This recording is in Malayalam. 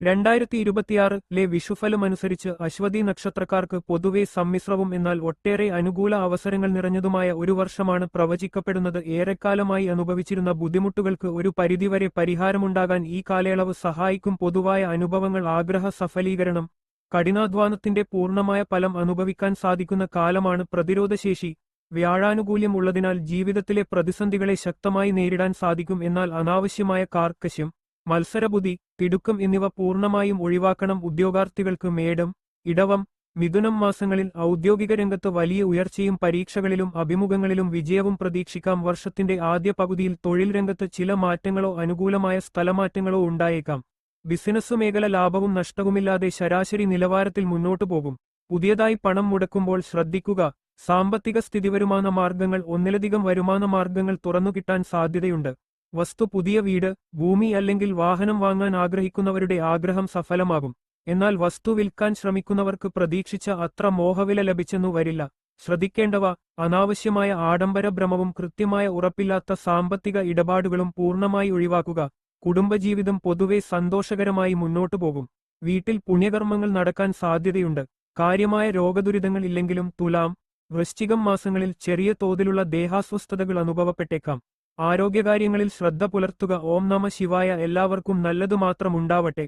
2026-ലെ വിഷുഫലമനുസരിച്ച് അശ്വതി നക്ഷത്രക്കാർക്ക് പൊതുവെ സമ്മിശ്രവും എന്നാൽ ഒട്ടേറെ അനുകൂല അവസരങ്ങൾ നിറഞ്ഞതുമായ ഒരു വർഷമാണ് പ്രവചിക്കപ്പെടുന്നത്. ഏറെക്കാലമായി അനുഭവിച്ചിരുന്ന ബുദ്ധിമുട്ടുകൾക്ക് ഒരു പരിധിവരെ പരിഹാരമുണ്ടാകാൻ ഈ കാലയളവ് സഹായിക്കും. പൊതുവായ അനുഭവങ്ങൾ, ആഗ്രഹ സഫലീകരണം, കഠിനാധ്വാനത്തിന്റെ പൂർണ്ണമായ ഫലം അനുഭവിക്കാൻ സാധിക്കുന്ന കാലമാണ്. പ്രതിരോധശേഷി, വ്യാഴാനുകൂല്യം ഉള്ളതിനാൽ ജീവിതത്തിലെ പ്രതിസന്ധികളെ ശക്തമായി നേരിടാൻ സാധിക്കും. എന്നാൽ അനാവശ്യമായ കാർക്കശ്യം, മത്സരബുദ്ധി, തിടുക്കം എന്നിവ പൂർണ്ണമായും ഒഴിവാക്കണം. ഉദ്യോഗാർത്ഥികൾക്ക് മേടം, ഇടവം, മിഥുനം മാസങ്ങളിൽ ഔദ്യോഗിക രംഗത്ത് വലിയ ഉയർച്ചയും പരീക്ഷകളിലും അഭിമുഖങ്ങളിലും വിജയവും പ്രതീക്ഷിക്കാം. വർഷത്തിന്റെ ആദ്യ പകുതിയിൽ തൊഴിൽ രംഗത്ത് ചില മാറ്റങ്ങളോ അനുകൂലമായ സ്ഥലമാറ്റങ്ങളോ ഉണ്ടായേക്കാം. ബിസിനസ് മേഖല ലാഭവും നഷ്ടവുമില്ലാതെ ശരാശരി നിലവാരത്തിൽ മുന്നോട്ടു പോകും. പുതിയതായി പണം മുടക്കുമ്പോൾ ശ്രദ്ധിക്കുക. സാമ്പത്തിക സ്ഥിതിവരുമാന മാർഗങ്ങൾ, ഒന്നിലധികം വരുമാന മാർഗങ്ങൾ തുറന്നുകിട്ടാൻ സാധ്യതയുണ്ട്. വസ്തു, പുതിയ വീട്, ഭൂമി അല്ലെങ്കിൽ വാഹനം വാങ്ങാൻ ആഗ്രഹിക്കുന്നവരുടെ ആഗ്രഹം സഫലമാകും. എന്നാൽ വസ്തു വിൽക്കാൻ ശ്രമിക്കുന്നവർക്ക് പ്രതീക്ഷിച്ച അത്ര മോഹവില ലഭിച്ചെന്നു വരില്ല. ശ്രദ്ധിക്കേണ്ടവ: അനാവശ്യമായ ആഡംബര ഭ്രമവും കൃത്യമായ ഉറപ്പില്ലാത്ത സാമ്പത്തിക ഇടപാടുകളും പൂർണ്ണമായി ഒഴിവാക്കുക. കുടുംബജീവിതം പൊതുവെ സന്തോഷകരമായി മുന്നോട്ടു പോകും. വീട്ടിൽ പുണ്യകർമ്മങ്ങൾ നടക്കാൻ സാധ്യതയുണ്ട്. കാര്യമായ രോഗദുരിതങ്ങൾ ഇല്ലെങ്കിലും തുലാം, വൃശ്ചികം മാസങ്ങളിൽ ചെറിയ തോതിലുള്ള ദേഹാസ്വസ്ഥതകൾ അനുഭവപ്പെട്ടേക്കാം. ആരോഗ്യകാര്യങ്ങളിൽ ശ്രദ്ധ പുലർത്തുക. ഓം നമഃ ശിവായ. എല്ലാവർക്കും നല്ലതു മാത്രം ഉണ്ടാവട്ടെ.